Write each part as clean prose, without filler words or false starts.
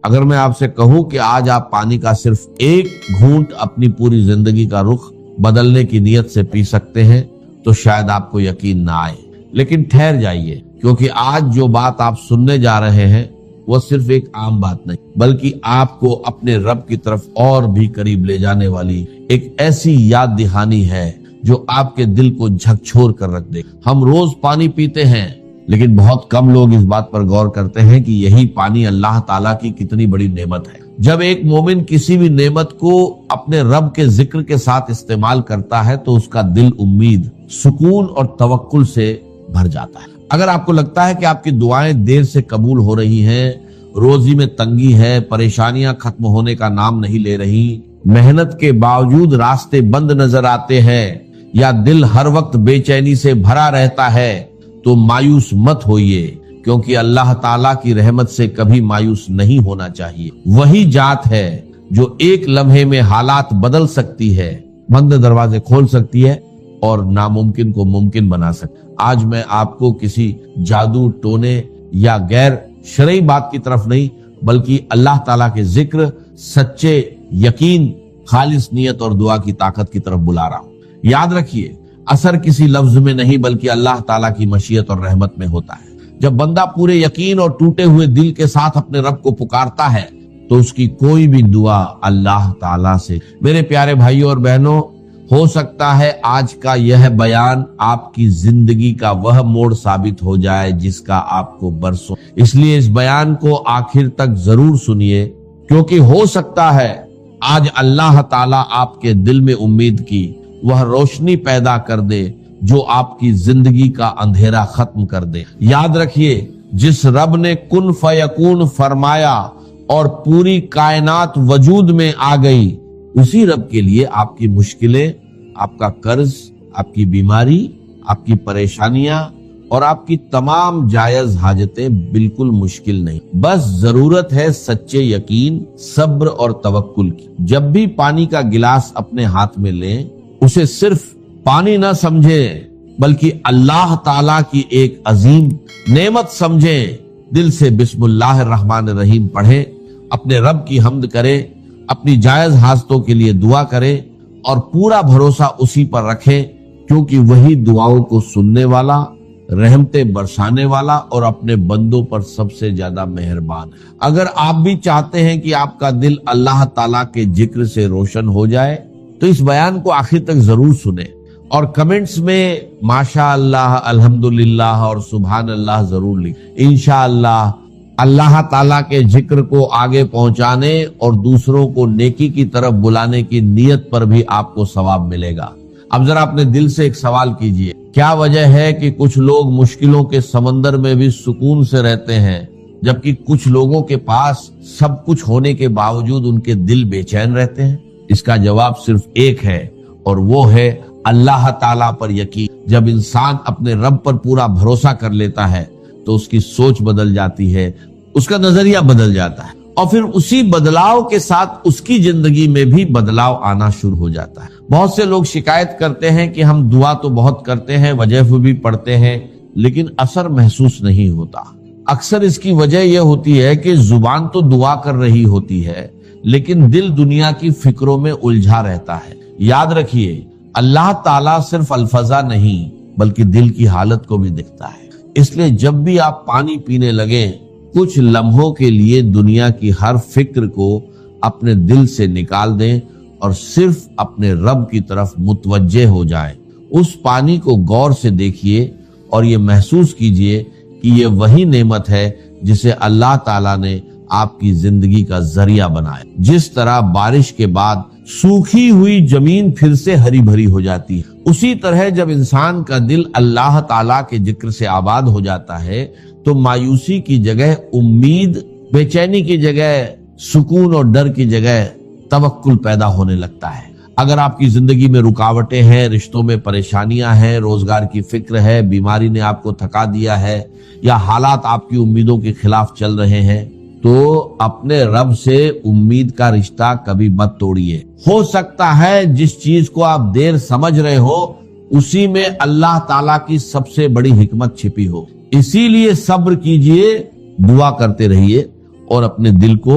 اگر میں آپ سے کہوں کہ آج آپ پانی کا صرف ایک گھونٹ اپنی پوری زندگی کا رخ بدلنے کی نیت سے پی سکتے ہیں تو شاید آپ کو یقین نہ آئے، لیکن ٹھہر جائیے، کیونکہ آج جو بات آپ سننے جا رہے ہیں وہ صرف ایک عام بات نہیں، بلکہ آپ کو اپنے رب کی طرف اور بھی قریب لے جانے والی ایک ایسی یاد دہانی ہے جو آپ کے دل کو جھکجھور کر رکھ دے۔ ہم روز پانی پیتے ہیں، لیکن بہت کم لوگ اس بات پر غور کرتے ہیں کہ یہی پانی اللہ تعالیٰ کی کتنی بڑی نعمت ہے۔ جب ایک مومن کسی بھی نعمت کو اپنے رب کے ذکر کے ساتھ استعمال کرتا ہے تو اس کا دل امید، سکون اور توکل سے بھر جاتا ہے۔ اگر آپ کو لگتا ہے کہ آپ کی دعائیں دیر سے قبول ہو رہی ہیں، روزی میں تنگی ہے، پریشانیاں ختم ہونے کا نام نہیں لے رہی، محنت کے باوجود راستے بند نظر آتے ہیں، یا دل ہر وقت بے چینی سے بھرا رہتا ہے، تو مایوس مت ہوئیے، کیونکہ اللہ تعالیٰ کی رحمت سے کبھی مایوس نہیں ہونا چاہیے۔ وہی ذات ہے جو ایک لمحے میں حالات بدل سکتی ہے، بند دروازے کھول سکتی ہے اور ناممکن کو ممکن بنا سکتی ہے۔ آج میں آپ کو کسی جادو ٹونے یا غیر شرعی بات کی طرف نہیں، بلکہ اللہ تعالیٰ کے ذکر، سچے یقین، خالص نیت اور دعا کی طاقت کی طرف بلا رہا ہوں۔ یاد رکھیے، اثر کسی لفظ میں نہیں بلکہ اللہ تعالیٰ کی مشیت اور رحمت میں ہوتا ہے۔ جب بندہ پورے یقین اور ٹوٹے ہوئے دل کے ساتھ اپنے رب کو پکارتا ہے تو اس کی کوئی بھی دعا اللہ تعالیٰ سے۔ میرے پیارے بھائیوں اور بہنوں، ہو سکتا ہے آج کا یہ بیان آپ کی زندگی کا وہ موڑ ثابت ہو جائے جس کا آپ کو برسوں، اس لیے اس بیان کو آخر تک ضرور سنیے، کیونکہ ہو سکتا ہے آج اللہ تعالیٰ آپ کے دل میں امید کی وہ روشنی پیدا کر دے جو آپ کی زندگی کا اندھیرا ختم کر دے۔ یاد رکھیے، جس رب نے کن فیکون فرمایا اور پوری کائنات وجود میں آ گئی، اسی رب کے لیے آپ کی مشکلیں، آپ کا قرض، آپ کی بیماری، آپ کی پریشانیاں اور آپ کی تمام جائز حاجتیں بالکل مشکل نہیں۔ بس ضرورت ہے سچے یقین، صبر اور توکل کی۔ جب بھی پانی کا گلاس اپنے ہاتھ میں لیں، اسے صرف پانی نہ سمجھیں بلکہ اللہ تعالیٰ کی ایک عظیم نعمت سمجھیں۔ دل سے بسم اللہ الرحمن الرحیم پڑھیں، اپنے رب کی حمد کریں، اپنی جائز حاجتوں کے لیے دعا کریں اور پورا بھروسہ اسی پر رکھیں، کیونکہ وہی دعاؤں کو سننے والا، رحمتیں برسانے والا اور اپنے بندوں پر سب سے زیادہ مہربان ہے۔ اگر آپ بھی چاہتے ہیں کہ آپ کا دل اللہ تعالیٰ کے ذکر سے روشن ہو جائے تو اس بیان کو آخر تک ضرور سنیں اور کمنٹس میں ماشاء اللہ، الحمدللہ اور سبحان اللہ ضرور لکھیں۔ انشاءاللہ اللہ تعالیٰ کے ذکر کو آگے پہنچانے اور دوسروں کو نیکی کی طرف بلانے کی نیت پر بھی آپ کو ثواب ملے گا۔ اب ذرا اپنے دل سے ایک سوال کیجئے، کیا وجہ ہے کہ کچھ لوگ مشکلوں کے سمندر میں بھی سکون سے رہتے ہیں، جبکہ کچھ لوگوں کے پاس سب کچھ ہونے کے باوجود ان کے دل بے چین رہتے ہیں؟ اس کا جواب صرف ایک ہے، اور وہ ہے اللہ تعالیٰ پر یقین۔ جب انسان اپنے رب پر پورا بھروسہ کر لیتا ہے تو اس کی سوچ بدل جاتی ہے، اس کا نظریہ بدل جاتا ہے، اور پھر اسی بدلاؤ کے ساتھ اس کی زندگی میں بھی بدلاؤ آنا شروع ہو جاتا ہے۔ بہت سے لوگ شکایت کرتے ہیں کہ ہم دعا تو بہت کرتے ہیں، وظیفے بھی پڑھتے ہیں، لیکن اثر محسوس نہیں ہوتا۔ اکثر اس کی وجہ یہ ہوتی ہے کہ زبان تو دعا کر رہی ہوتی ہے، لیکن دل دنیا کی فکروں میں الجھا رہتا ہے۔ یاد رکھیے، اللہ تعالیٰ صرف الفاظ نہیں بلکہ دل کی حالت کو بھی دیکھتا ہے۔ اس لیے جب بھی آپ پانی پینے لگیں، کچھ لمحوں کے لیے دنیا کی ہر فکر کو اپنے دل سے نکال دیں اور صرف اپنے رب کی طرف متوجہ ہو جائیں۔ اس پانی کو غور سے دیکھیے اور یہ محسوس کیجئے کہ یہ وہی نعمت ہے جسے اللہ تعالیٰ نے آپ کی زندگی کا ذریعہ بنایا۔ جس طرح بارش کے بعد سوکھی ہوئی زمین پھر سے ہری بھری ہو جاتی ہے، اسی طرح جب انسان کا دل اللہ تعالیٰ کے ذکر سے آباد ہو جاتا ہے تو مایوسی کی جگہ امید، بے چینی کی جگہ سکون اور ڈر کی جگہ توکل پیدا ہونے لگتا ہے۔ اگر آپ کی زندگی میں رکاوٹیں ہیں، رشتوں میں پریشانیاں ہیں، روزگار کی فکر ہے، بیماری نے آپ کو تھکا دیا ہے، یا حالات آپ کی امیدوں کے خلاف چل رہے ہیں، تو اپنے رب سے امید کا رشتہ کبھی مت توڑیے۔ ہو سکتا ہے جس چیز کو آپ دیر سمجھ رہے ہو اسی میں اللہ تعالیٰ کی سب سے بڑی حکمت چھپی ہو۔ اسی لیے صبر کیجئے، دعا کرتے رہیے اور اپنے دل کو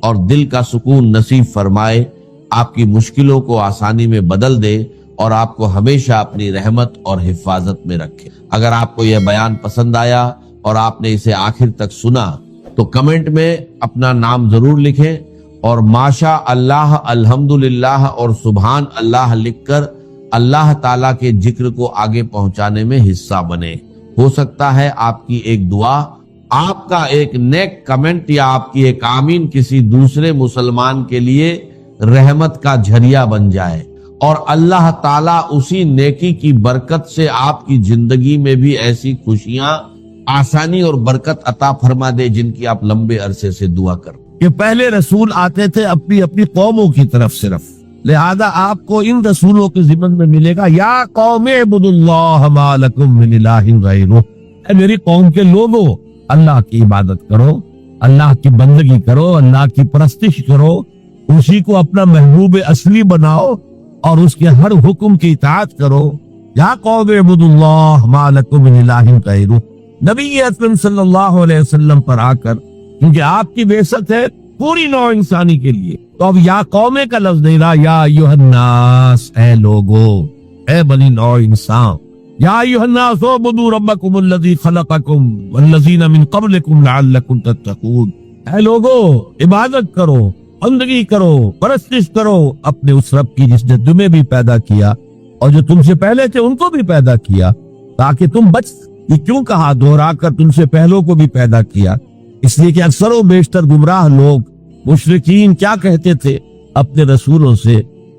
اور دل کا سکون نصیب فرمائے، آپ کی مشکلوں کو آسانی میں بدل دے اور آپ کو ہمیشہ اپنی رحمت اور حفاظت میں رکھے۔ اگر آپ کو یہ بیان پسند آیا اور آپ نے اسے آخر تک سنا تو کمنٹ میں اپنا نام ضرور لکھیں اور ماشاء اللہ، الحمدللہ اور سبحان اللہ لکھ کر اللہ تعالیٰ کے ذکر کو آگے پہنچانے میں حصہ بنے۔ ہو سکتا ہے آپ کی ایک دعا، آپ کا ایک نیک کمنٹ یا آپ کی ایک آمین کسی دوسرے مسلمان کے لیے رحمت کا ذریعہ بن جائے، اور اللہ تعالیٰ اسی نیکی کی برکت سے آپ کی زندگی میں بھی ایسی خوشیاں، آسانی اور برکت عطا فرما دے جن کی آپ لمبے عرصے سے دعا کریں۔ کہ پہلے رسول آتے تھے اپنی قوموں کی طرف صرف، لہذا آپ کو ان رسولوں کے ضمن میں ملے گا یا قوم اعبدوا اللہ ما لکم من الہ غیرہ، اے میری قوم کے لوگوں اللہ کی عبادت کرو، اللہ کی بندگی کرو، اللہ کی پرستش کرو، اسی کو اپنا محبوب اصلی بناؤ اور اس کے ہر حکم کی اطاعت کرو۔ یا قوم اعبدوا اللہ ما لکم من الہ غیرہ، نبی اکرم صلی اللہ علیہ وسلم پر آ کر، کیونکہ آپ کی بعثت ہے پوری نوع انسانی کے لیے، تو اب یا قومے کا لفظ نہیں رہا، یا ایھا الناس، اے لوگو، اے بنی نوع انسان، یا ایھا الناس اعبدوا ربکم الذی خلقکم والذین من قبلکم لعلکم تتقون، اے لوگو عبادت کرو، بندگی کرو، پرستش کرو اپنے اس رب کی جس نے تمہیں بھی پیدا کیا اور جو تم سے پہلے تھے ان کو بھی پیدا کیا تاکہ تم بچ۔ یہ کیوں کہا دوہرا کر تم سے پہلوں کو بھی پیدا کیا؟ اس لیے کہ اکثر و بیشتر گمراہ لوگ مشرکین کیا کہتے تھے اپنے رسولوں سے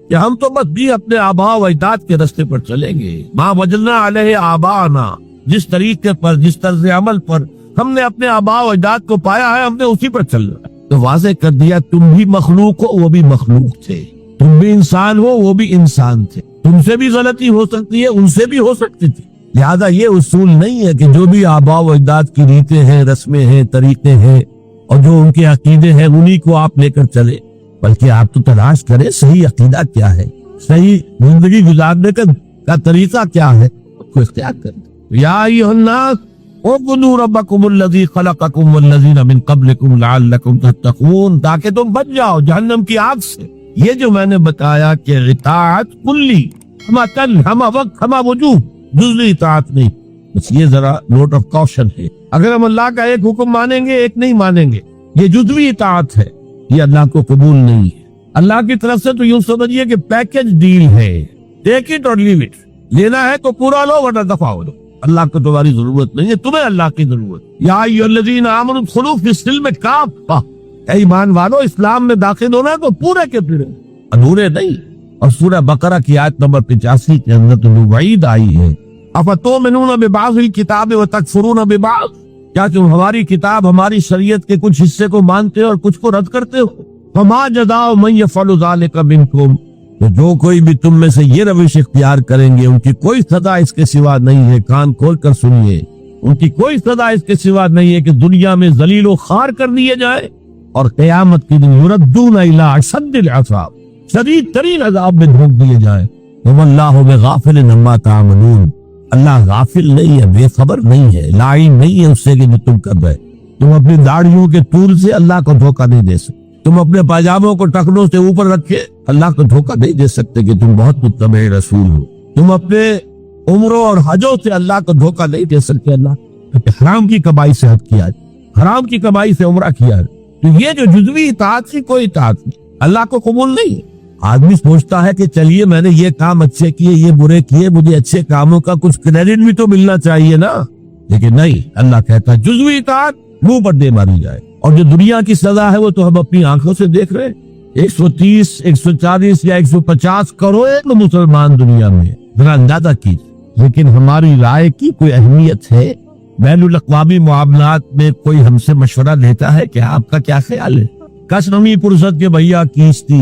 کہ ہم تو بس بھی اپنے آباء و اجداد کے راستے پر چلیں گے، ما وجدنا علیہ آباءنا، جس طریقے پر، جس طرز عمل پر ہم نے اپنے آباء و اجداد کو پایا ہے ہم نے اسی پر چلنا ہے۔ تو واضح کر دیا تم بھی مخلوق ہو، وہ بھی مخلوق تھے، تم بھی انسان ہو، وہ بھی انسان تھے، تم سے بھی غلطی ہو سکتی ہے، ان سے بھی ہو سکتی تھی۔ لہذا یہ اصول نہیں ہے کہ جو بھی آباء و اجداد کی ریتیں ہیں، رسمیں ہیں، طریقے ہیں اور جو ان کے عقیدے ہیں انہی کو آپ لے کر چلے، بلکہ آپ تو تلاش کریں صحیح عقیدہ کیا ہے، صحیح زندگی گزارنے کا طریقہ کیا ہے، اس کو اختیار کریں۔ یا ایھا الناس اعبدوا ربکم الذی خلقکم والذین من قبلکم لعلکم تتقون، تاکہ تم بچ جاؤ جہنم کی آگ سے۔ یہ جو میں نے بتایا کہ اطاعت کلی، ہمہ تن، ہمہ وقت، ہمہ وجوب، جزوی اطاعت نہیں، بس یہ ذرا نوٹ آف کوشن ہے۔ اگر ہم اللہ کا ایک حکم مانیں گے ایک نہیں مانیں گے، یہ جزوی اطاعت ہے، یہ اللہ کو قبول نہیں ہے۔ اللہ کی طرف سے تو یوں سمجھیے کہ پیکج ڈیل ہے، ٹیک اٹ اور لیو اٹ، لینا ہے تو پورا لو ورنہ دفع ہو لو۔ اللہ کو تمہاری ضرورت نہیں ہے، تمہیں اللہ کی ضرورت۔ یا ایھا الذین آمنوا ادخلوا فی السلم کافۃ، اے ایمان والو اسلام میں داخل ہونا ہے تو پورے کے پورے، ادھورے نہیں۔ اور سورہ بقرہ کی آیت نمبر 85 کے اندر تو وعید آئی ہے، افتؤمنون ببعض الکتاب وتکفرون ببعض، کیا تم ہماری کتاب، ہماری شریعت کے کچھ حصے کو مانتے ہو اور کچھ کو رد کرتے ہو؟ فما جزاء من یفعل ذلک منکم، تو جو کوئی بھی تم میں سے یہ روش اختیار کریں گے ان کی کوئی سزا اس کے سوا نہیں ہے، کان کھول کر سنیے، ان کی کوئی سزا اس کے سوا نہیں ہے کہ دنیا میں ذلیل و خوار کر دیے جائے اور قیامت کے دن یردون الی اشد العذاب، شدید ترین عذاب میں دھونک دیے جائیں۔ واللہ بغافل عما تعملون، اللہ غافل نہیں ہے، بے خبر نہیں ہے، لاعلم نہیں ہے اس سے کہ جو تم کر رہے۔ تم اپنی داڑھیوں کے طول سے اللہ کو دھوکہ نہیں دے سکتے، تم اپنے پاجاموں کو ٹخنوں سے اوپر رکھے اللہ کو دھوکہ نہیں دے سکتے کہ تم بہت متبع رسول ہو، تم اپنے عمروں اور حجوں سے اللہ کو دھوکہ نہیں دے سکتے۔ اللہ حرام کی کمائی سے حج کیا ہے، حرام کی کمائی سے عمرہ کیا ہے، تو یہ جو جزوی اطاعت کی کوئی اطاعت نہیں، اللہ کو قبول نہیں ہے۔ آدمی سوچتا ہے کہ چلیے میں نے یہ کام اچھے کیے، یہ برے کیے، مجھے اچھے کاموں کا کچھ کریڈٹ بھی تو ملنا چاہیے نا، لیکن نہیں، اللہ کہتا ہے جزوی اطاعت منہ پر دے ماری جائے۔ اور جو دنیا کی سزا ہے وہ تو ہم اپنی آنکھوں سے دیکھ رہے ہیں، 130، 140 یا 150 کروڑ مسلمان دنیا میں، ذرا اندازہ کیجیے۔ لیکن ہماری رائے کی کوئی اہمیت ہے؟ بین الاقوامی معاملات میں کوئی ہم سے مشورہ لیتا ہے کہ آپ کا کیا خیال ہے؟ کس نمی پرست کے بھیا کیستی،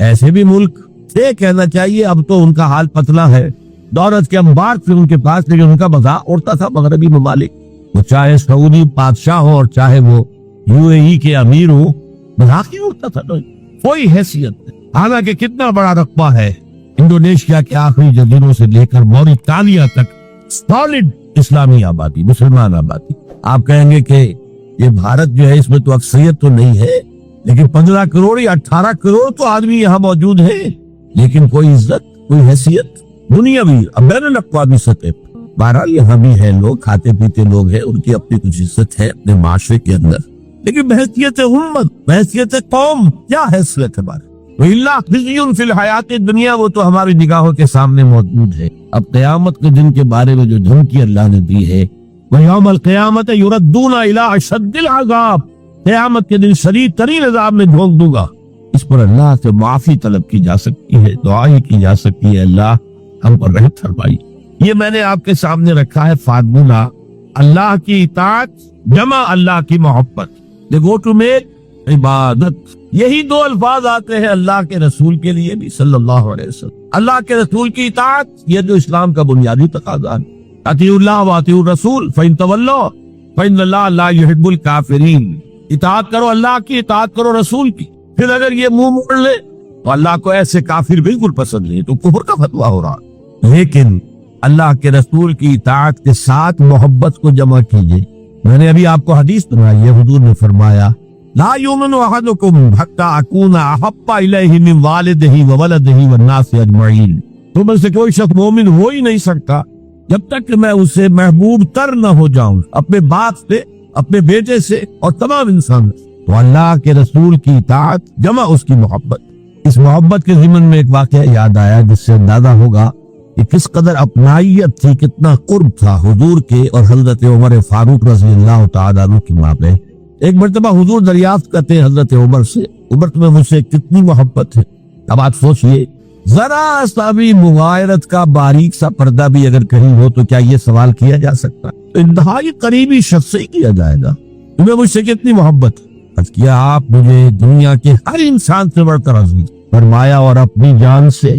ایسے بھی ملک سے کہنا چاہیے اب تو ان کا حال پتلا ہے، دولت کے انبار تھے ان کے پاس، لیکن ان کا مذاق اڑتا تھا مغربی ممالک، وہ چاہے سعودی بادشاہ ہو اور چاہے وہ UAE کے امیر ہو، مذاق ہی اڑتا تھا، کوئی حیثیت نہیں۔ حالانکہ کتنا بڑا رقبہ ہے انڈونیشیا کے آخری جزیروں سے لے کر موریٹانیا تک، سالڈ اسلامی آبادی، مسلمان آبادی۔ آپ کہیں گے کہ یہ بھارت جو ہے اس میں تو اکثریت تو نہیں ہے، لیکن 15 کروڑ یا 18 کروڑ تو آدمی یہاں موجود ہے، لیکن کوئی عزت، کوئی حیثیت دنیا بھی بین الاقوامی سطح پر۔ بہرحال یہاں بھی ہے لوگ، کھاتے پیتے لوگ ہیں، ان کی اپنی کچھ عزت ہے اپنے معاشرے کے اندر، لیکن بحیثیت امت، بحیثیت قوم کیا حیثیت ہے ہماری؟ وَإِلَّا خِزْيٌ فِي الْحَيَاةِ الدُّنْيَا، وہ تو ہماری نگاہوں کے سامنے موجود ہے۔ اب قیامت کے دن کے بارے میں جو دھمکی اللہ نے دی ہے، وَيَوْمَ الْقِيَامَةِ يُرَدُّونَ إِلَىٰ أَشَدِّ الْعَذَابِ، قیامت کے دن شدید ترین عذاب میں جھونک دوں گا۔ اس پر اللہ سے معافی طلب کی جا سکتی ہے، دعا ہی کی جا سکتی ہے، اللہ ہم پر رحم فرمائی۔ یہ میں نے آپ کے سامنے رکھا ہے فارمولا، اللہ کی اطاعت جمع اللہ کی محبت، دے گو ٹو میک عبادت۔ یہی دو الفاظ آتے ہیں اللہ کے رسول کے لیے بھی صلی اللہ علیہ وسلم۔ اللہ کے رسول کی اطاعت، یہ جو اسلام کا بنیادی تقاضا ہے، اطیعوا اللہ واطیعوا الرسول فإن تولوا فإن اللہ لا يحب الکافرین۔ اطاعت کرو اللہ کی، اطاعت کرو رسول کی، پھر اگر یہ منہ موڑ لے تو اللہ کو ایسے کافر بالکل پسند نہیں، تو کفر کا فتویٰ ہو رہا۔ لیکن اللہ کے رسول کی اطاعت کے ساتھ محبت کو جمع کیجئے۔ میں نے ابھی آپ کو حدیث سنائی ہے، حضور نے فرمایا لا یؤمن احدکم حتی اکون احب الیہ من والدہ وولدہ والناس اجمعین۔ تم میں سے کوئی شخص مومن ہو ہی نہیں سکتا جب تک کہ میں اسے محبوب تر نہ ہو جاؤں، اپنے باپ سے، اپنے بیٹے سے اور تمام انسان سے۔ تو اللہ کے رسول کی اطاعت جمع اس کی محبت۔ اس محبت کے ضمن میں ایک واقعہ یاد آیا جس سے اندازہ ہوگا کہ کس قدر اپنائیت تھی، کتنا قرب تھا حضور کے اور حضرت عمر فاروق رضی اللہ تعالیٰ عنہ کی مابین۔ ایک مرتبہ حضور دریافت کرتے ہیں حضرت عمر سے، عمر تمہیں مجھ سے کتنی محبت ہے؟ اب آپ سوچئے، ذرا سا بھی مغایرت کا باریک سا پردہ بھی اگر کہیں ہو تو کیا یہ سوال کیا جا سکتا؟ تو انتہائی قریبی شخص سے ہی کیا جائے گا، تمہیں مجھ سے کتنی محبت؟ عرض کیا آپ مجھے دنیا کے ہر انسان سے بڑھ کر عزیز۔ فرمایا اور اپنی جان سے؟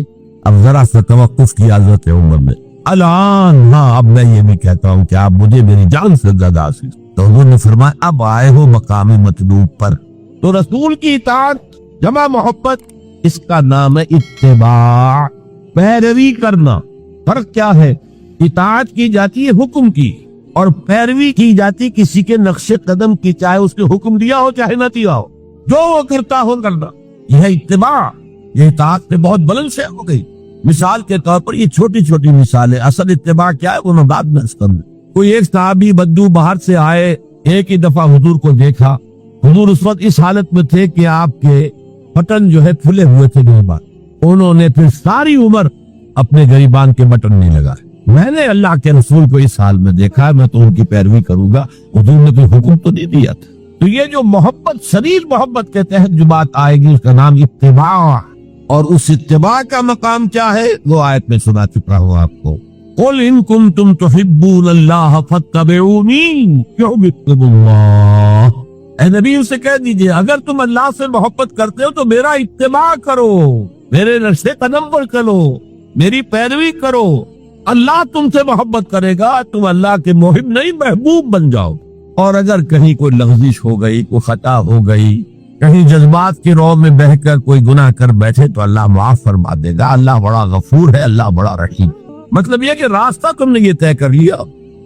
اب ذرا سا توقف کیا حضرت عمر نے، الان ہاں اب میں یہ بھی کہتا ہوں کہ آپ مجھے میری جان سے زیادہ عزیز۔ تو حضور نے فرمایا اب آئے ہو مقام مطلوب پر۔ تو رسول کی اطاعت جمع محبت، اس کا نام ہے اتباع، پیروی کرنا۔ فرق کیا ہے؟ اطاعت کی جاتی ہے حکم کی، اور پیروی کی جاتی کسی کے نقش قدم کی، چاہے اس کے حکم دیا ہو چاہے نہ دیا ہو، جو وہ کرتا ہو کرنا، یہ ہے اتباع۔ یہ اطاعت سے بہت بلند سے ہو گئی۔ مثال کے طور پر یہ چھوٹی چھوٹی مثالیں، اصل اتباع کیا ہے وہ میں بعد میں کروں۔ کوئی ایک صحابی بدو باہر سے آئے، ایک ہی دفعہ حضور کو دیکھا، حضور اس وقت اس حالت میں تھے کہ آپ کے بٹن جو ہے پھلے ہوئے تھے غریبان، انہوں نے پھر ساری عمر اپنے غریبان کے بٹن نہیں لگائے۔ میں نے اللہ کے رسول کو اس حال میں دیکھا ہے، میں تو ان کی پیروی کروں گا، حضور نے کوئی حکم تو نہیں دیا تھا۔ تو یہ جو محبت، شدید محبت کے تحت جو بات آئے گی اس کا نام اتباع، اور اس اتباع کا مقام کیا ہے وہ آیت میں سنا چکا ہوں آپ کو۔ قل ان کنتم تحبون اللہ فاتبعونی یحببکم اللہ۔ اے نبی ان سے کہہ دیجئے اگر تم اللہ سے محبت کرتے ہو تو میرا اتباع کرو، میرے نقش قدم پر چلو، میری پیروی کرو، اللہ تم سے محبت کرے گا، تم اللہ کے محب نہیں محبوب بن جاؤ۔ اور اگر کہیں کوئی لغزش ہو گئی، کوئی خطا ہو گئی، کہیں جذبات کی رو میں بہہ کر کوئی گناہ کر بیٹھے تو اللہ معاف فرما دے گا، اللہ بڑا غفور ہے، اللہ بڑا رحیم۔ مطلب یہ کہ راستہ تم نے یہ طے کر لیا،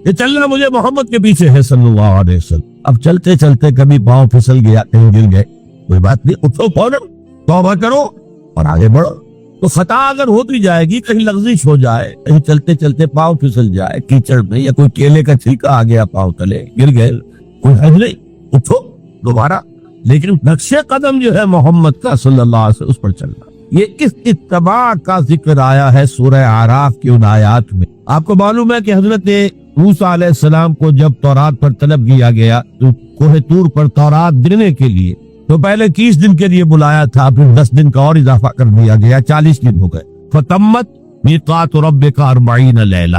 یہ چلنا مجھے محمد کے پیچھے ہے صلی اللہ علیہ وسلم۔ اب چلتے چلتے کبھی پاؤں پھسل گیا، کہیں گر گئے، کوئی بات نہیں، اٹھو فوراً توبہ کرو اور آگے بڑھو۔ تو خطا اگر ہوتی جائے گی، کہیں لغزش ہو جائے، کہیں چلتے چلتے پاؤں پھسل جائے کیچڑ میں، یا کوئی کیلے کا چھلکا آ گیا پاؤں تلے، گر گئے، کوئی حرج نہیں، اٹھو دوبارہ، لیکن نقش قدم جو ہے محمد کا صلی اللہ علیہ وسلم اس پر چلنا۔ یہ اس اتباع کا ذکر آیا ہے سورہ اعراف کی ان آیات میں۔ آپ کو معلوم ہے کہ حضرت موسیٰ علیہ السلام کو جب تورات پر طلب کیا گیا تو کوہ طور پر تورات دینے کے لیے، تو پہلے 30 دن کے لیے بلایا تھا، پھر 10 دن کا اور اضافہ کر دیا گیا، 40 دن ہو گئے۔ فتمت میقات ربک 40 لیلہ۔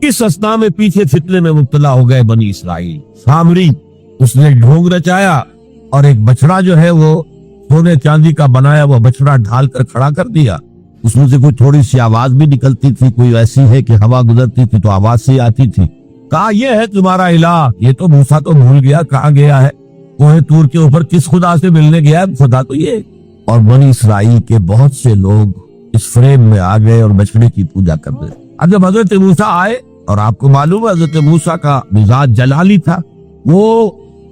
اس اسنا میں پیچھے فتنے میں مبتلا ہو گئے بنی اسرائیل۔ سامری اس نے ڈھونگ رچایا اور ایک بچڑا جو ہے وہ سونے چاندی کا بنایا وہ بچڑا ڈھال کر کھڑا کر دیا، اس میں سے کوئی تھوڑی سی آواز بھی نکلتی تھی، کوئی ایسی ہے کہ ہوا گزرتی تھی تو آواز سے آتی تھی۔ کہا یہ ہے تمہارا الہ۔ یہ تو موسیٰ تو بھول گیا کہاں گیا ہے، کوہ طور کے اوپر کس خدا سے ملنے گیا ہے، خدا تو یہ۔ اور بنی اسرائیل کے بہت سے لوگ اس فریم میں آ گئے اور بچڑے کی پوجا کر گئے۔ اب جب حضرت موسیٰ آئے، اور آپ کو معلوم ہے حضرت موسیٰ کا مزاج جلالی تھا، وہ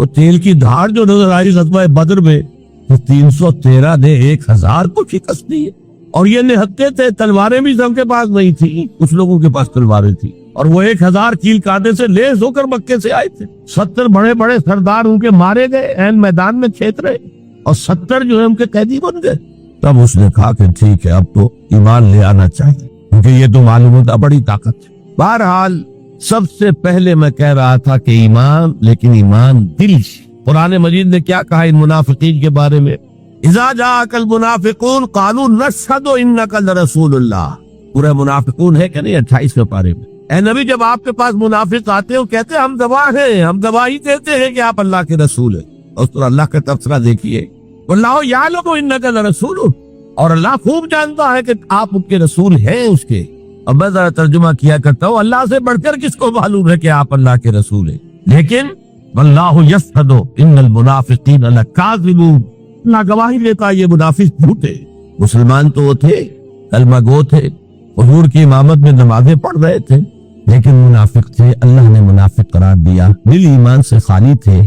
وہ تیل کی دھار جو نظر آئی غزوہ بدر میں، 313 نے 1000 کو شکست دی ہے، اور یہ نہتے تھے، تلواریں بھی سب کے پاس نہیں تھی، کچھ لوگوں کے پاس تلواریں تھی، اور وہ 1000 کیل کانٹے سے لیس ہو کر مکے سے آئے تھے۔ 70 بڑے بڑے سردار ان کے مارے گئے، عین میدان میں کھیت رہے، اور 70 جو ہے ان کے قیدی بن گئے۔ تب اس نے کہا کہ ٹھیک ہے، اب تو ایمان لے آنا چاہیے، کیونکہ یہ تو معلوم ہوتا بڑی طاقت ہے۔ بہرحال سب سے پہلے میں کہہ رہا تھا کہ ایمان، لیکن ایمان دل سے۔ قرآن مجید نے کیا کہا ان منافقین کے بارے میں؟ اذا جاءک المنافقون قالوا نشهد انک لرسول اللہ۔ پورا منافقون ہے کہ نہیں 28ویں پارے میں؟ اے نبی، جب آپ کے پاس منافق آتے ہیں کہتے ہیں ہم گواہ ہیں، ہم گواہی دیتے ہیں کہ آپ اللہ کے رسول ہیں، اور اس طرح اللہ کا تبصرہ دیکھیے، واللہ یعلم انک لرسول، اور اللہ خوب جانتا ہے کہ آپ ان کے رسول ہیں اس کے۔ اب میں ذرا ترجمہ کیا کرتا ہوں، اللہ سے بڑھ کر کس کو معلوم ہے کہ آپ اللہ کے رسول ہیں؟ لیکن واللہ یشہد ان المنافقین لکاذبون، اللہ گواہی دیتا یہ منافق جھوٹے۔ مسلمان تو وہ تھے، کلمہ گو تھے، حضور کی امامت میں نمازیں پڑھ رہے تھے، لیکن منافق تھے، اللہ نے منافق قرار دیا۔ دل ایمان سے خالی تھے،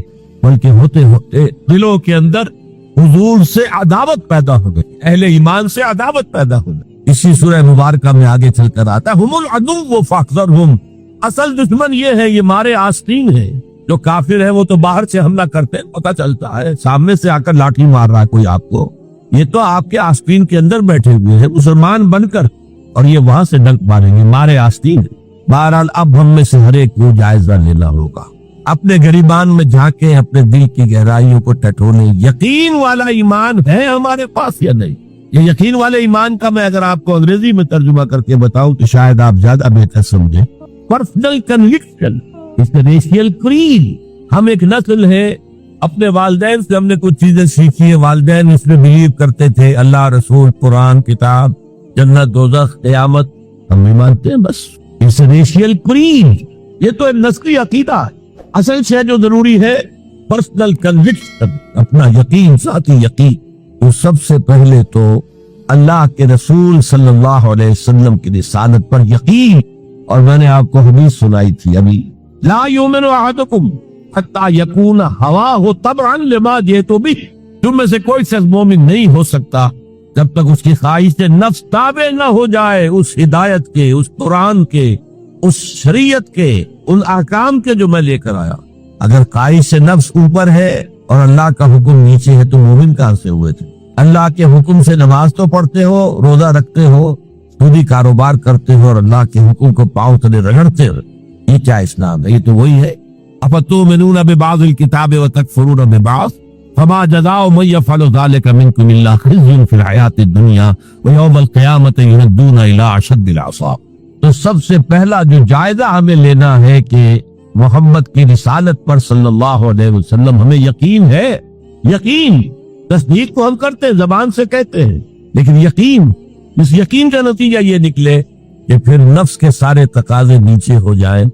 بلکہ ہوتے ہوتے دلوں کے اندر حضور سے عداوت پیدا ہو گئی، اہل ایمان سے عداوت پیدا ہو گئی۔ اسی سورہ مبارکہ میں آگے چل کر آتا ہے ہم العدو فاحذرہم، اصل دشمن یہ ہے، یہ مارے آستین ہے۔ جو کافر ہے وہ تو باہر سے حملہ کرتے ہیں، پتہ چلتا ہے، سامنے سے آ کر لاٹھی مار رہا ہے کوئی آپ کو، یہ تو آپ کے آستین کے اندر بیٹھے ہوئے ہیں مسلمان بن کر، اور یہ وہاں سے ڈنک ماریں گے، مارے آستین۔ بہرحال اب ہم میں سے ہر ایک کو جائزہ لینا ہوگا، اپنے گریبان میں جھانکیں، اپنے دل کی گہرائیوں کو ٹٹولیں، یقین والا ایمان ہے ہمارے پاس یا نہیں؟ یہ یقین والے ایمان کا میں اگر آپ کو انگریزی میں ترجمہ کر کے بتاؤں تو شاید آپ زیادہ بہتر سمجھیں۔ Personal conviction, racial creed. ہم ایک نسل ہے، اپنے والدین سے ہم نے کچھ چیزیں سیکھی ہیں، والدین اس میں بلیو کرتے تھے، اللہ، رسول، قرآن، کتاب، جنت، دوزخ، قیامت، ہم بھی مانتے ہیں، بس اس ریشیل کریڈ، یہ تو ایک نسلی عقیدہ ہے۔ اصل شے جو ضروری ہے پرسنل کنوکشن، اپنا یقین، ذاتی یقین۔ تو سب سے پہلے تو اللہ کے رسول صلی اللہ علیہ وسلم کی رسالت پر یقین، اور میں نے آپ کو حدیث سنائی تھی ابھی، لا یؤمن احدکم حتی یکون ہواہ تبعا لما جئت بہ، تم میں سے کوئی شخص مومن نہیں ہو سکتا جب تک اس کی خواہش نفس تابع نہ ہو جائے اس ہدایت کے، اس قرآن کے، اس شریعت کے، ان احکام کے جو میں لے کر آیا۔ اگر خواہش نفس اوپر ہے اور اللہ کا حکم نیچے ہے تو مومن کہاں سے ہوئے تھے؟ اللہ کے حکم سے نماز تو پڑھتے ہو، روزہ رکھتے ہو، سودی کاروبار کرتے ہو، اور اللہ کے حکم کو پاؤں تلے رگڑتے ہو، یہ کیا اسلام ہے؟ یہ تو وہی ہے، افتؤمنون ببعض الکتاب وتکفرون ببعض فما جزاء من يفعل ذلك منكم الا خزي في الحیاۃ الدنیا ويوم القیامۃ يردون الى اشد العذاب۔ تو سب سے پہلا جو جائزہ ہمیں لینا ہے کہ محمد کی رسالت پر صلی اللہ علیہ وسلم ہمیں یقین ہے۔ یقین، تصدیق تو ہم کرتے ہیں، زبان سے کہتے ہیں، لیکن یقین، اس یقین کا نتیجہ یہ نکلے کہ پھر نفس کے سارے تقاضے نیچے ہو جائیں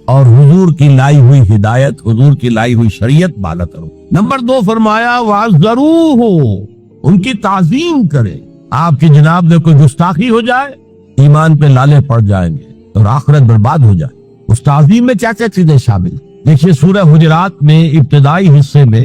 اور حضور کی لائی ہوئی ہدایت، حضور کی لائی ہوئی شریعت بالا کرو۔ نمبر 2 فرمایا وَعَزَّرُوهُ، ان کی تعظیم کرے۔ آپ کی جناب نے کوئی گستاخی ہو جائے، ایمان پہ لالے پڑ جائیں گے اور آخرت برباد ہو جائے۔ اس تعظیم میں کیا کیا چیزیں شامل؟ دیکھیے سورہ حجرات میں ابتدائی حصے میں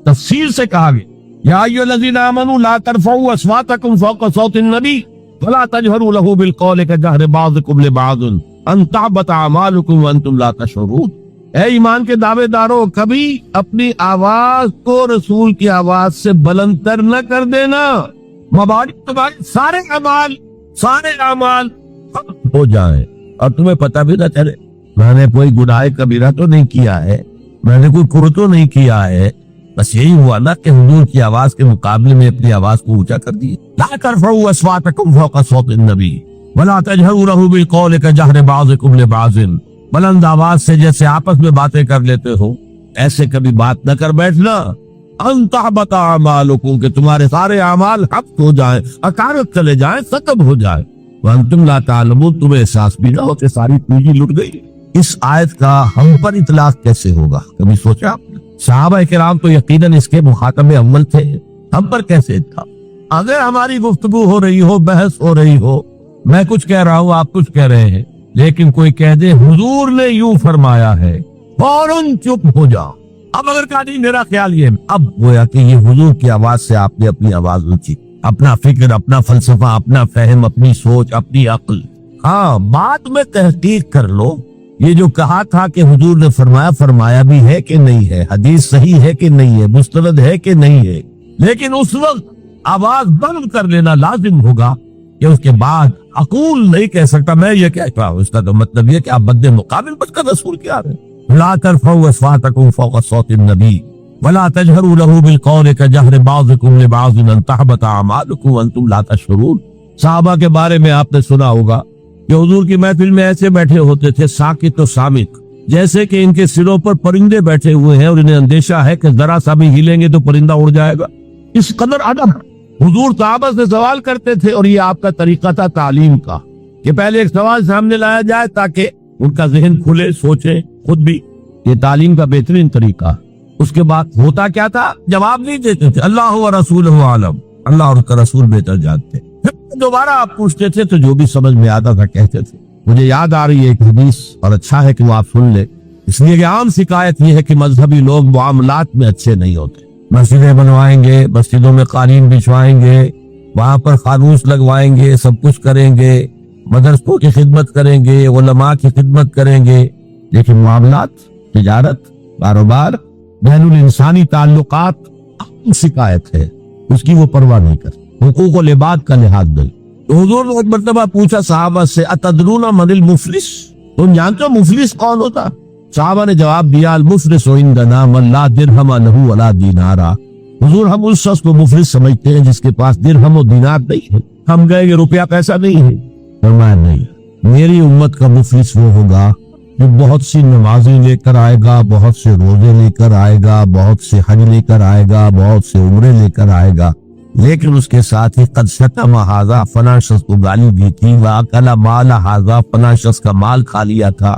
تفصیل سے کہا گیا یا ایھا الذین آمنوا لا ترفعوا اصواتکم فوق صوت النبی ولا تجهروا له بالقول كجهر بعضكم لبعض ان تحبط اعمالكم وانتم لا تشعرون۔ اے ایمان کے دعوے دارو، کبھی اپنی آواز کو رسول کی آواز سے بلند تر نہ کر دینا، مبارک تمہارے سارے اعمال ہو جائیں اور تمہیں پتہ بھی نہ چلے۔ میں نے کوئی گناہ کبیرہ تو نہیں کیا ہے، میں نے کوئی کفر تو نہیں کیا ہے، بس یہی ہوا نا کہ حضور کی آواز کے مقابلے میں اپنی آواز کو اونچا کر دی۔ لا ترفعوا اصواتکم فوق صوت النبی ولا تجهروا له بالقول كجهر بعضكم لبعض، بلند آواز سے جیسے آپس میں باتیں کر لیتے ہو ایسے کبھی بات نہ کر بیٹھنا۔ ان تحبط اعمالکم، کہ تمہارے سارے اعمال حبط ہو جائیں، اکارت چلے جائیں، ختم ہو جائیں، وانتم لا تعلمون، تمہیں احساس بھی نہ ہو کہ ساری پونجی لٹ گئی۔ اس آیت کا ہم پر اطلاق کیسے ہوگا؟ کبھی سوچا آپ نے؟ صحابہ کرام تو یقیناً اس کے مخاطب اول تھے، ہم پر کیسے تھا؟ اگر ہماری گفتگو ہو رہی ہو، بحث ہو رہی ہو، میں کچھ کہہ رہا ہوں، آپ کچھ کہہ رہے ہیں، لیکن کوئی کہہ دے حضور نے یوں فرمایا ہے، فوراً چپ ہو جا، اب اگر کہا نہیں میرا خیال یہ ہے، اب گویا کہ یہ حضور کی آواز سے آپ نے اپنی آواز اونچی، اپنا فکر، اپنا فلسفہ، اپنا فہم، اپنی سوچ، اپنی عقل، ہاں بعد میں تحقیق کر لو یہ جو کہا تھا کہ حضور نے فرمایا بھی ہے کہ نہیں ہے، حدیث صحیح ہے کہ نہیں ہے، مستند ہے کہ نہیں ہے، لیکن اس وقت آواز بند کر لینا لازم ہوگا کہ اس کے بعد اقول نہیں کہہ سکتا میں یہ کہہ رہا ہوں، اس کا تو مطلب یہ کہ آپ بد مقابل بچ کر رسول کیا رہے ہیں، لا ترفعوا اصواتکم فوق صوت النبی ولا تجهروا له بالقول كجهر بعضكم لبعض ان تحبط اعمالكم وانتم لا تشعرون۔ صحابہ کے بارے میں آپ نے سنا ہوگا کہ حضور کی محفل میں ایسے بیٹھے ہوتے تھے ساکت و سامت، جیسے کہ ان کے سروں پر پرندے بیٹھے ہوئے ہیں اور انہیں اندیشہ ہے کہ ذرا سا بھی ہلیں گے تو پرندہ اڑ جائے گا، اس قدر ادب۔ حضور صحابہ سے سوال کرتے تھے اور یہ آپ کا طریقہ تھا تعلیم کا کہ پہلے ایک سوال سامنے لایا جائے تاکہ ان کا ذہن کھلے، سوچے خود بھی، یہ تعلیم کا بہترین طریقہ۔ اس کے بعد ہوتا کیا تھا، جواب نہیں دیتے تھے، اللہ و رسولہ عالم، اللہ اور اس کا رسول بہتر جانتے، پھر دوبارہ آپ پوچھتے تھے تو جو بھی سمجھ میں آتا تھا کہتے تھے۔ مجھے یاد آ رہی ہے ایک حدیث اور اچھا ہے کہ وہ آپ سن لیں، اس لیے کہ عام شکایت یہ ہے کہ مذہبی لوگ معاملات میں اچھے نہیں ہوتے، مسجدیں بنوائیں گے، مسجدوں میں قالین بچھوائیں گے، وہاں پر فانوس لگوائیں گے، سب کچھ کریں گے، مدرسوں کی خدمت کریں گے، علماء کی خدمت کریں گے، لیکن معاملات، تجارت، کاروبار، بین الانسانی تعلقات عام شکایت ہے، اس کی وہ پرواہ نہیں کرتے، حقوق و لباد کا لحاظ نہیں۔ تو حضور نے ایک مرتبہ پوچھا صحابہ سے، اتدرون من المفلس، تم جانتے ہو مفلس کون ہوتا؟ صحابہ نے جواب دیا، المفلس عندنا من لا درہم لہ ولا دینارا، حضور ہم اس شخص کو مفلس سمجھتے ہیں جس کے پاس درہم و دینار نہیں ہے، ہم گئے کہ روپیہ پیسہ نہیں ہے، فرمایا نہیں، میری امت کا مفلس وہ ہوگا جو بہت سی نمازیں لے کر آئے گا، بہت سے روزے لے کر آئے گا، بہت سے حج لے کر آئے گا، بہت سے عمرے لے کر آئے گا، لیکن اس کے ساتھ ہی قد شتم ھذا، فلاں شخص کو گالی دی تھی، واکل مال ھذا، فلاں شخص کا مال کھا لیا تھا،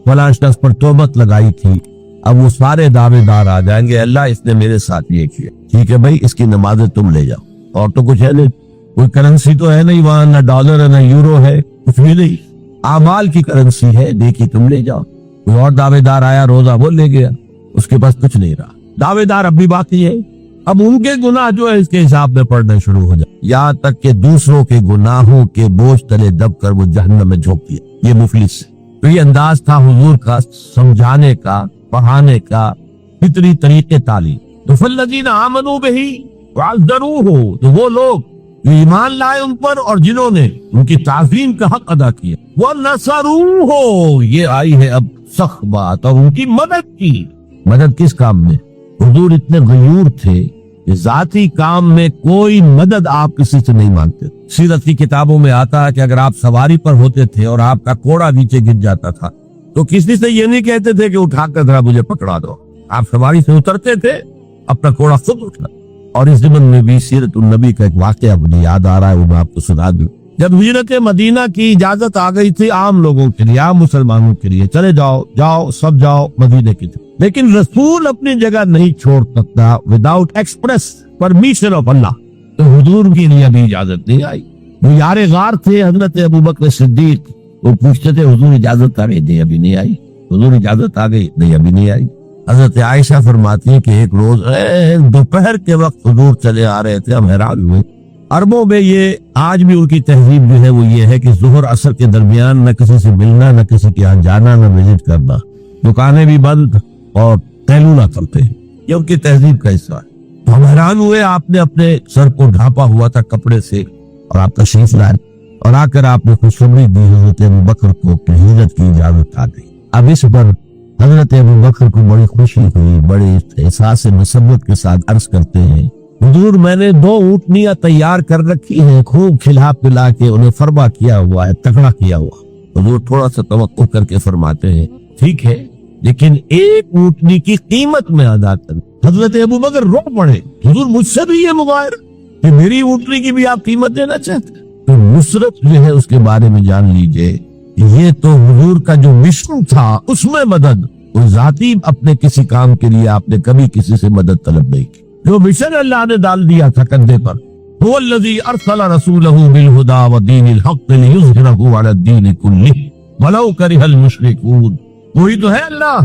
فلاں شخص پر تہمت لگائی تھی۔ اب وہ سارے دعوے دار آ جائیں گے، اللہ اس نے میرے ساتھ یہ کیا، ٹھیک ہے بھائی اس کی نمازیں تم لے جاؤ، اور تو کچھ ہے نہیں، کوئی کرنسی تو ہے نہیں وہاں، نہ ڈالر ہے نہ یورو ہے، کچھ بھی نہیں، اعمال کی کرنسی ہے، دیکھی تم لے جاؤ۔ کوئی اور دعوے دار آیا، روزہ وہ لے گیا، اس کے پاس کچھ نہیں رہا، دعوے دار اب بھی باقی ہے، اب ان کے گناہ جو ہے اس کے حساب میں پڑھنا شروع ہو جائے، یہاں تک کہ دوسروں کے گناہوں کے بوجھ تلے دب کر وہ جہنم میں جھونک دیا، یہ مفلس ہے۔ تو یہ انداز تھا حضور کا سمجھانے کا، پڑھانے کا، فطری طریقے تعلیم۔ تو فالذین آمنوا بہ وعزروہ، تو وہ لوگ جو ایمان لائے ان پر اور جنہوں نے ان کی تعظیم کا حق ادا کیا، وَنَصَرُوهُ، یہ آئی ہے اب سخت بات، اور ان کی مدد کی۔ مدد کس کام میں؟ حضور اتنے غیور تھے کہ ذاتی کام میں کوئی مدد آپ کسی سے نہیں مانتے۔ سیرت کی کتابوں میں آتا ہے کہ اگر آپ سواری پر ہوتے تھے اور آپ کا کوڑا نیچے گر جاتا تھا تو کسی سے یہ نہیں کہتے تھے کہ اٹھا کر ذرا مجھے پکڑا دو، آپ سواری سے اترتے تھے، اپنا کوڑا خود اٹھا۔ اور اس ضمن میں بھی سیرت النبی کا ایک واقعہ مجھے یاد آ رہا ہے، وہ میں آپ کو سنا دوں۔ جب ہجرت مدینہ کی اجازت آ گئی تھی عام لوگوں کے لیے، عام مسلمانوں کے لیے، چلے جاؤ جاؤ سب جاؤ مدینے کی طرف، لیکن رسول اپنی جگہ نہیں چھوڑ سکتا وداؤٹ ایکسپریس پرمیشن آف اللہ، تو حضور کے لیے ابھی اجازت نہیں آئی۔ وہ یار غار تھے حضرت ابوبکر صدیق، وہ پوچھتے تھے حضور اجازت آ گئی؟ نہیں ابھی نہیں آئی۔ حضور اجازت آ گئی؟ نہیں ابھی نہیں آئی۔ حضرت عائشہ فرماتی ہے کہ ایک روز دوپہر کے وقت حضور چلے آ رہے تھے، ہم حیران ہوئے۔ عربوں میں یہ آج بھی ان کی تہذیب جو ہے وہ یہ ہے کہ ظہر عصر کے درمیان نہ کسی سے ملنا، نہ کسی کے یہاں جانا، نہ وزٹ کرنا، دکانیں بھی بند اور قیلولہ کرتے ہیں، یہ ان کی تہذیب کا حصہ ہے۔ تو ہم حیران ہوئے، آپ نے اپنے سر کو ڈھانپا ہوا تھا کپڑے سے اور آپ تشریف لائے، اور آ کر آپ نے خوشخبری دی حضرت ابوبکر کو کہ ہجرت کی اجازت آ گئی۔ اب اس پر حضرت ابوبکر کو بڑی خوشی ہوئی، بڑے احساس مسرت کے ساتھ عرض کرتے ہیں، حضور میں نے 2 اونٹنیاں تیار کر رکھی ہیں، خوب کھلا پلا کے انہیں فربا کیا ہوا ہے، تکڑا کیا ہوا۔ حضور تھوڑا سا توقع کر کے فرماتے ہیں ٹھیک ہے، لیکن ایک اونٹنی کی قیمت میں ادا کر۔ حضرت ابوبکر رو پڑے، حضور مجھ سے بھی یہ مغائر کہ میری اونٹنی کی بھی آپ قیمت دینا چاہتے ہیں؟ تو نصرت جو ہے اس کے بارے میں جان لیجئے، یہ تو حضور کا جو مشن تھا اس میں مدد، وہ ذاتی اپنے کسی کام کے لیے آپ نے کبھی کسی سے مدد طلب نہیں کی، جو مشن اللہ نے ڈال دیا تھا کندھے پر، هو الذی ارسل رسولہ بالہدی ودین الحق لیظہرہ علی الدین کلہ ولو کرہ المشرکون، وہی تو ہے اللہ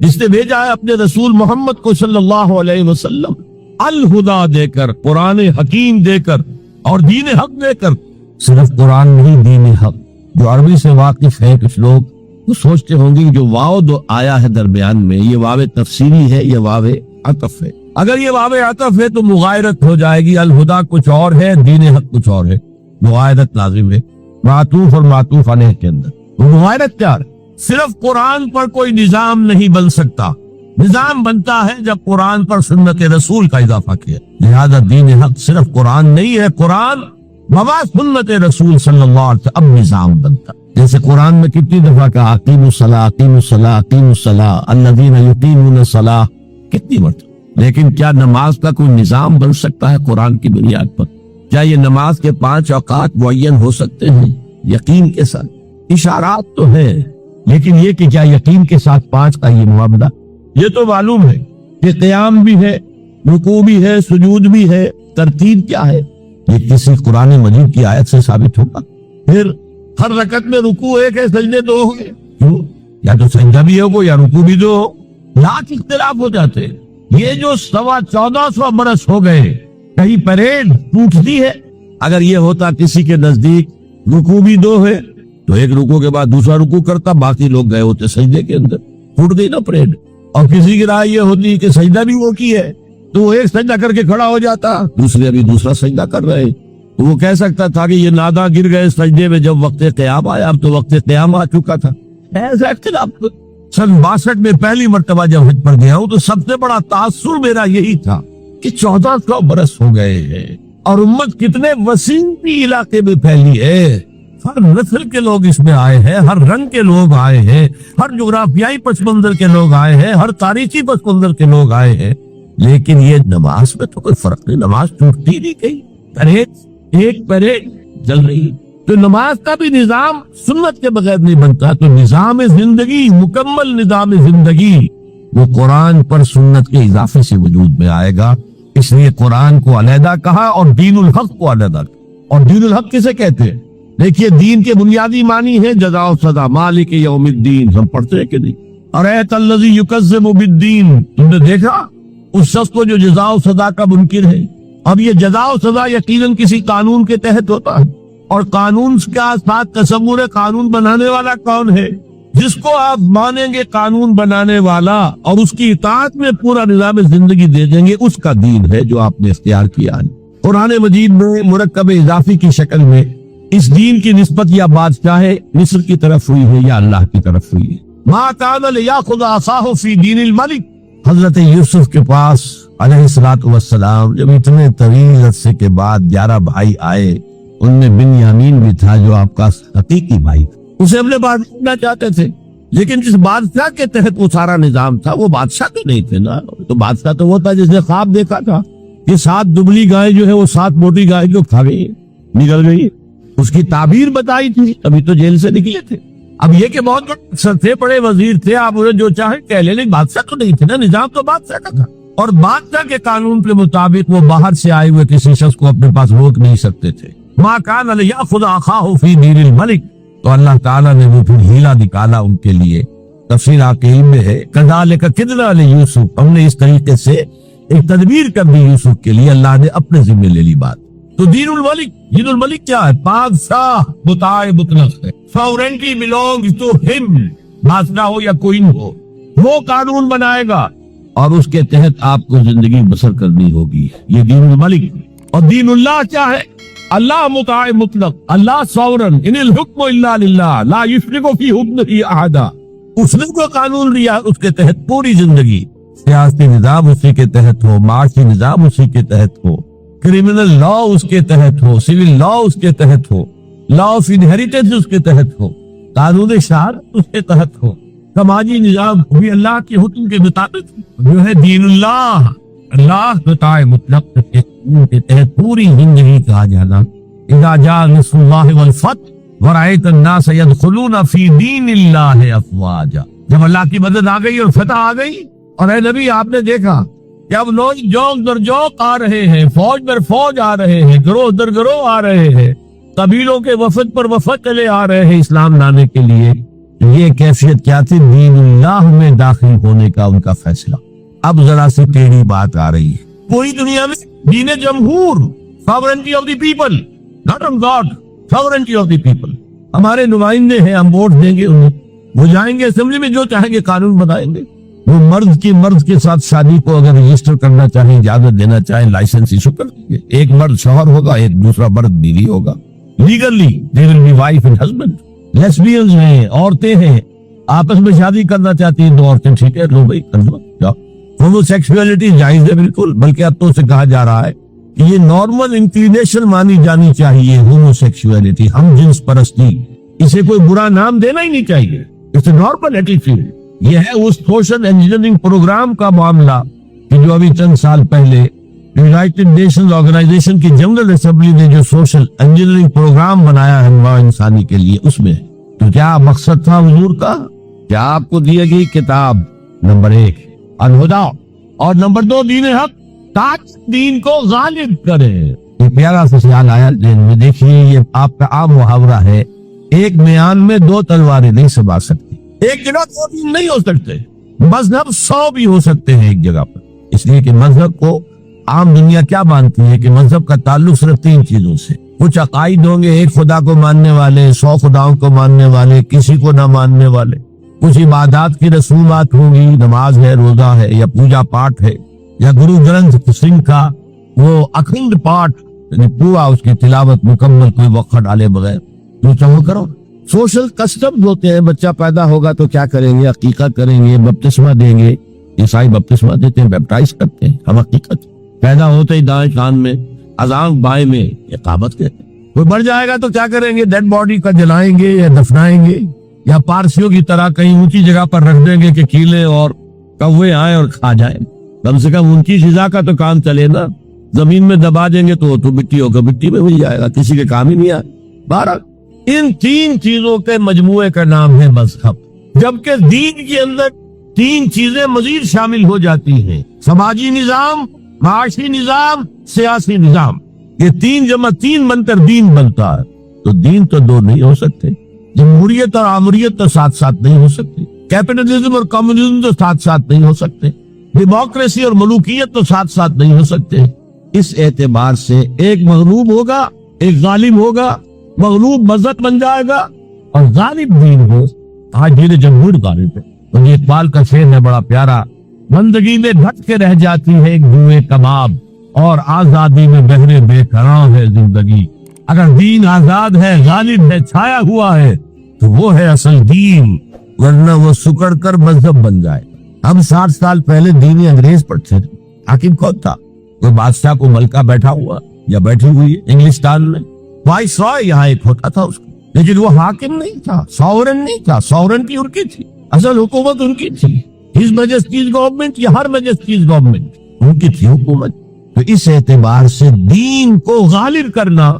جس نے بھیجا ہے اپنے رسول محمد کو صلی اللہ علیہ وسلم الہدا دے کر، قرآن حکیم دے کر اور دین حق دے کر۔ صرف قرآن نہیں، دین حق۔ جو عربی سے واقف ہے کچھ لوگ وہ سوچتے ہوں گے جو واو دو آیا ہے درمیان میں، یہ واو تفسیری ہے، یہ واو عطف ہے۔ اگر یہ واو عطف ہے تو مغایرت ہو جائے گی، الہدا کچھ اور ہے، دین حق کچھ اور ہے، مغایرت لازم ہے معطوف اور معطوف علیہ کے اندر۔ وہ مغایرت کیا ہے؟ صرف قرآن پر کوئی نظام نہیں بن سکتا، نظام بنتا ہے جب قرآن پر سنت رسول کا اضافہ کیا۔ لہذا دین حق صرف قرآن نہیں ہے، قرآن بابا سنت رسول صلی اللہ علیہ وسلم اب نظام بنتا۔ جیسے قرآن میں کتنی دفعہ کہا اقیموا الصلاۃ اقیموا الصلاۃ اقیموا الصلاۃ الذین یقیمون الصلاۃ، کتنی مرتبہ۔ لیکن کیا نماز کا کوئی نظام بن سکتا ہے قرآن کی بنیاد پر؟ کیا یہ نماز کے 5 اوقات معین ہو سکتے ہیں یقین کے ساتھ؟ اشارات تو ہے، لیکن یہ کہ کیا یقین کے ساتھ 5 کا یہ معاملہ؟ یہ تو معلوم ہے کہ قیام بھی ہے، رکوع بھی ہے، سجود بھی ہے، ترتیب کیا ہے؟ یہ کسی قرآن مجید کی آیت سے ثابت ہوگا؟ پھر ہر رکعت میں رکوع ایک ہے، سجدے 2 ہوں گے، کیوں؟ یا تو سجدہ بھی ہوگا یا رکوع بھی 2 ہو، لاکھ اختلاف ہو جاتے ہیں۔ یہ جو 1400 برس ہو گئے، کہیں پریڈ ٹوٹتی ہے؟ اگر یہ ہوتا کسی کے نزدیک رکوع بھی 2 ہے تو ایک رکوع کے بعد دوسرا رکوع کرتا، باقی لوگ گئے ہوتے سجدے کے اندر، ٹوٹ گئی نا پریڈ۔ اور کسی کی رائے یہ ہوتی کہ سجدہ بھی وہ کی ہے تو وہ ایک سجدہ کر کے کھڑا ہو جاتا، دوسرے ابھی دوسرا سجدہ کر رہے، تو وہ کہہ سکتا تھا کہ یہ نادا گر گئے سجدے میں جب وقت قیام آیا، اب تو وقت قیام آ چکا تھا۔ ایسا اختلاف۔ سن 62 میں پہلی مرتبہ جب حج پر گیا ہوں تو سب سے بڑا تاثر میرا یہی تھا کہ 1400 برس ہو گئے ہیں اور امت کتنے وسیع علاقے میں پھیلی ہے، ہر نسل کے لوگ اس میں آئے ہیں، ہر رنگ کے لوگ آئے ہیں، ہر جغرافیائی پس منظر کے لوگ آئے ہیں، ہر تاریخی پس منظر کے لوگ آئے ہیں، لیکن یہ نماز میں تو کوئی فرق نہیں، نماز ٹوٹتی نہیں گئی، پریڈ چل رہی۔ تو نماز کا بھی نظام سنت کے بغیر نہیں بنتا، تو نظام زندگی، مکمل نظام زندگی وہ قرآن پر سنت کے اضافے سے وجود میں آئے گا۔ اس لیے قرآن کو علیحدہ کہا اور دین الحق کو علیحدہ کہا۔ اور دین الحق کسے کہتے ہیں؟ دیکھیے دین کے بنیادی معنی ہے جزا و سزا، مالک یوم الدین، ہم پڑھتے ہیں کہ نہیں؟ ارایت الذی یکذب بالدین، تم نے دیکھا اس شخص کو جو جزا و سزا کا منکر ہے۔ اب یہ جزا و سزا یقیناً کسی قانون کے تحت ہوتا ہے، اور قانون کا ساتھ تصور قانون بنانے والا کون ہے؟ جس کو آپ مانیں گے قانون بنانے والا اور اس کی اطاعت میں پورا نظام زندگی دے دیں گے، اس کا دین ہے جو آپ نے اختیار کیا ہے۔ قرآن مجید میں مرکب اضافی کی شکل میں اس دین کی نسبت یا بادشاہ مصر کی طرف ہوئی ہے یا اللہ کی طرف ہوئی ہے۔ ما کان لیاخذ عصاہ فی دین الملک، حضرت یوسف کے پاس علیہ الصلوۃ والسلام جب اتنے طویل عرصے کے بعد 11 بھائی آئے، ان میں بنیامین بھی تھا جو آپ کا حقیقی بھائی تھا، اسے اپنے بات کرنا چاہتے تھے، لیکن جس بادشاہ کے تحت وہ سارا نظام تھا وہ بادشاہ تو نہیں تھے نا، تو بادشاہ تو وہ تھا جس نے خواب دیکھا تھا کہ 7 دبلی گائے جو ہے وہ 7 موٹی گائے جو کھا گئی، نکل گئی، اس کی تعبیر بتائی تھی، ابھی تو جیل سے نکلے تھے۔ اب یہ کہ بہت بڑے افسر تھے، بڑے وزیر تھے، آپ انہیں جو چاہیں کہہ لیں، لیکن بادشاہ تو نہیں تھے نا، نظام تو بادشاہ کا تھا، اور بادشاہ کے قانون کے مطابق وہ باہر سے آئے ہوئے کسی شخص کو اپنے پاس روک نہیں سکتے تھے۔ ما کان لیاخذ اخاہ فی دین الملک، تو اللہ تعالیٰ نے وہ پھر ہیلا نکالا ان کے لیے۔ تفسیر عقیل میں ہے کذالک کدنا لیوسف، ہم نے اس طریقے سے ایک تدبیر کر دی یوسف کے لیے، اللہ نے اپنے ذمہ لے لی بات۔ تو دین الملک کیا ہے؟ بادشاہ مطاع مطلق ہے، ساورینٹی بلونگز ٹو ہم، بادشاہ ہو یا کوئی ہو، وہ قانون بنائے گا اور اس کے تحت آپ کو زندگی بسر کرنی ہوگی، یہ دین الملک۔ اور دین اللہ کیا ہے؟ اللہ مطاع مطلق، اللہ ساورن، ان الحکم الا للہ لا یشرک فی حکمہ احدا، اس نے کوئی قانون لیا، اس کے تحت پوری زندگی، سیاسی نظام اسی کے تحت ہو، معاشی نظام اسی کے تحت ہو، کرمنل لا اس کے تحت ہو، سول لا اس کے تحت ہو، لا آف انہیریٹنس اس کے تحت ہو، قانون شہادت اس کے تحت ہو، سماجی نظام بھی اللہ کے حکم کے مطابق جو ہے دین اللہ، اللہ مطاع مطلق کے تحت پوری زندگی کا جانا۔ اذا جاء نصر اللہ والفتح ورأیت الناس يدخلون فی دین اللہ افواجا، جب اللہ کی مدد آ گئی اور فتح آ گئی، اور اے نبی آپ نے دیکھا کہ اب لوگ جوک در جوک آ رہے ہیں، فوج در فوج آ رہے ہیں، گروہ در گروہ آ رہے ہیں، قبیلوں کے وفد پر وفد چلے آ رہے ہیں اسلام لانے کے لیے، یہ کیفیت کیا تھی؟ دین اللہ میں داخل ہونے کا ان کا فیصلہ. اب ذرا سی ٹیڑھی بات آ رہی ہے. پوری دنیا میں دین جمہور، sovereignty of the people, not on God, sovereignty of the people. ہمارے نمائندے ہیں، ہم ووٹ دیں گے انہیں، وہ جائیں گے اسمبلی میں، جو چاہیں گے قانون بنائیں گے. وہ مرد کے ساتھ شادی کو اگر رجسٹر کرنا چاہیں، اجازت دینا چاہیں، لائسنس ایشو کر دیں گے. ایک مرد شوہر ہوگا، ایک دوسرا مرد بیوی ہوگا. Legally they will be wife and husband. لیسبینز ہیں، عورتیں ہیں، آپس میں شادی کرنا چاہتی ہیں دو عورتیں، ٹھیک ہے، لو بھائی کر دو. ہومو سیکسولیٹی جائز ہے بالکل، بلکہ اب تو اسے کہا جا رہا ہے کہ یہ نارمل انکلینیشن مانی جانی چاہیے. ہومو سیکسولیٹی، ہم جنس پرستی، اسے کوئی برا نام دینا ہی نہیں چاہیے. It's a normal attitude. یہ ہے اس سوشل انجینئرنگ پروگرام کا معاملہ کہ جو ابھی چند سال پہلے یونائٹڈ نیشنز آرگنائزیشن کی جنرل اسمبلی نے جو سوشل انجینئرنگ پروگرام بنایا ہے نوع انسانی کے لیے، اس میں تو کیا مقصد تھا حضور کا؟ کیا آپ کو دی گئی کتاب نمبر 1 الہدا اور نمبر 2 دین حق، تاکہ دین کو غالب کرے. ایک پیارا سا خیال آیا ذہن میں. دیکھیے یہ آپ کا عام محاورہ ہے، ایک میان میں 2 تلواریں نہیں سما سکتی. ایک جگہ 2 دین نہیں ہو سکتے. مذہب 100 بھی ہو سکتے ہیں ایک جگہ پر. اس لیے کہ مذہب کو عام دنیا کیا مانتی ہے کہ مذہب کا تعلق صرف 3 چیزوں سے. کچھ عقائد ہوں گے، ایک خدا کو ماننے والے، 100 خداؤں کو ماننے والے، کسی کو نہ ماننے والے. کچھ عبادات کی رسومات ہوں گی، نماز ہے، روزہ ہے، یا پوجا پاٹ ہے، یا گرو گرنتھ سنگھ کا وہ اکھنڈ پاٹ، یعنی پورا اس کی تلاوت مکمل، کوئی وقت ڈالے بغیر، جو چاہو کرو. سوشل کسٹمز ہوتے ہیں. بچہ پیدا ہوگا تو کیا کریں گے؟ عقیقہ کریں گے، بپتسمہ دیں گے. عیسائی بپتسمہ دیتے ہیں، بیپٹائز کرتے ہیں. ہم عقیقت پیدا ہوتے ہی دائیں کان میں، اذان بائیں میں، اقامت کہتے ہیں. کوئی مر جائے گا تو کیا کریں گے؟ ڈیڈ باڈی کا جلائیں گے یا دفنائیں گے، یا پارسیوں کی طرح کہیں اونچی جگہ پر رکھ دیں گے کہ کیلے اور کوے آئیں اور کھا جائیں. کم سے کم ان کی غذا کا تو کام چلے نا. زمین میں دبا دیں گے تو مٹی ہوگا، مٹی میں مل جائے گا، کسی کے کام ہی نہیں آئے. بہرحال ان 3 چیزوں کے مجموعے کا نام ہے مذہب. جبکہ دین کے اندر 3 چیزیں مزید شامل ہو جاتی ہیں: سماجی نظام، معاشی نظام، سیاسی نظام. یہ 3 جمع 3 بن کر دین بنتا ہے. تو دین تو 2 نہیں ہو سکتے. جمہوریت اور آمریت تو ساتھ نہیں ہو سکتے. کیپٹلزم اور کمیونزم تو ساتھ نہیں ہو سکتے. ڈیموکریسی اور ملوکیت تو ساتھ نہیں ہو سکتے. اس اعتبار سے ایک مغلوب ہوگا، ایک غالب ہوگا. مغلوب مذہب بن جائے گا اور غالب دین ہو. آج دین جمہور غالب ہے. تو یہ اقبال کا شعر ہے بڑا پیارا: بندگی میں ڈھک کے رہ جاتی ہے ایک دھوئے کباب، اور آزادی میں بہرے بے قرار ہے زندگی. اگر دین آزاد ہے، غالب ہے، چھایا ہوا ہے، تو وہ ہے اصل دین، ورنہ وہ سکڑ کر مذہب بن جائے. ہم 60 سال پہلے دینی انگریز پڑھتے تھے. حاکم کون تھا؟ کوئی بادشاہ کو ملکہ بیٹھا ہوا یا بیٹھی ہوئی ہے انگلستان میں. وائس رائے یہاں ایک ہوتا تھا اس کو، لیکن وہ حاکم نہیں تھا، ساورن نہیں تھا. ساورنٹی ان کی تھی، اصل حکومت ان کی تھی. ہز میجسٹیز گورنمنٹ یا ہر میجسٹیز گورنمنٹ، ان کی تھی حکومت. تو اس اعتبار سے دین کو غالب کرنا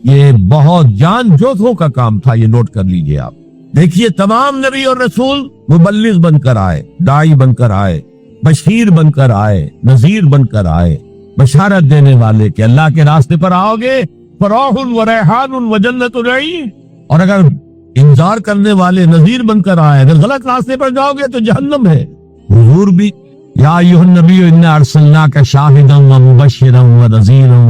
یہ بہت جان جوتوں کا کام تھا. یہ نوٹ کر لیجئے آپ. دیکھیے تمام نبی اور رسول مبلغ بن کر آئے، داعی بن کر آئے، بشیر بن کر آئے، نذیر بن کر آئے، بشارت دینے والے کہ اللہ کے راستے پر آؤ گے فراح و ریحان و جنت نعیم. اور اگر انذار کرنے والے نذیر بن کر آئے، اگر غلط راستے پر جاؤ گے تو جہنم ہے. حضور بھی یا ایھا النبی انا ارسلناک شاہدا و مبشرا و نذیرا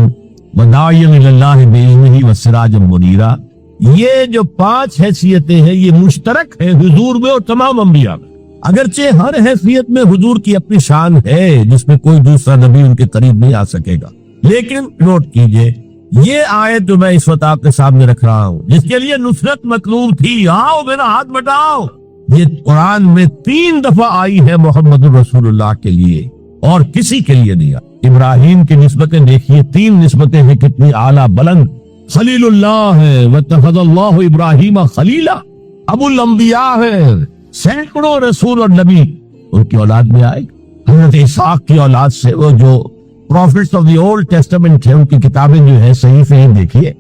و داعیا الی اللہ باذنہ و سراجا منیرا. یہ جو 5 حیثیتیں ہیں یہ مشترک ہے حضور میں اور تمام انبیاء میں. اگرچہ ہر حیثیت میں حضور کی اپنی شان ہے جس میں کوئی دوسرا نبی ان کے قریب نہیں آ سکے گا. لیکن نوٹ کیجئے یہ آیت جو میں اس وقت آپ کے سامنے رکھ رہا ہوں، جس کے لیے نصرت مطلوب تھی، آؤ میرا ہاتھ بٹاؤ، یہ قرآن میں 3 دفعہ آئی ہے محمد الرسول اللہ کے لیے اور کسی کے لیے نہیں آئی. ابراہیم کی نسبتیں دیکھیے، 3 نسبتیں ہیں کتنی اعلیٰ بلند. خلیل اللہ ہے، واتخذ اللہ ابراہیم خلیلا. ابو الانبیاء ہے، سینکڑوں رسول اور نبی ان کی اولاد میں آئے. حضرت اسحاق کی اولاد سے وہ جو prophets of the Old Testament ہے، ان کی کتابیں جو ہے صحیفے ہیں، دیکھیے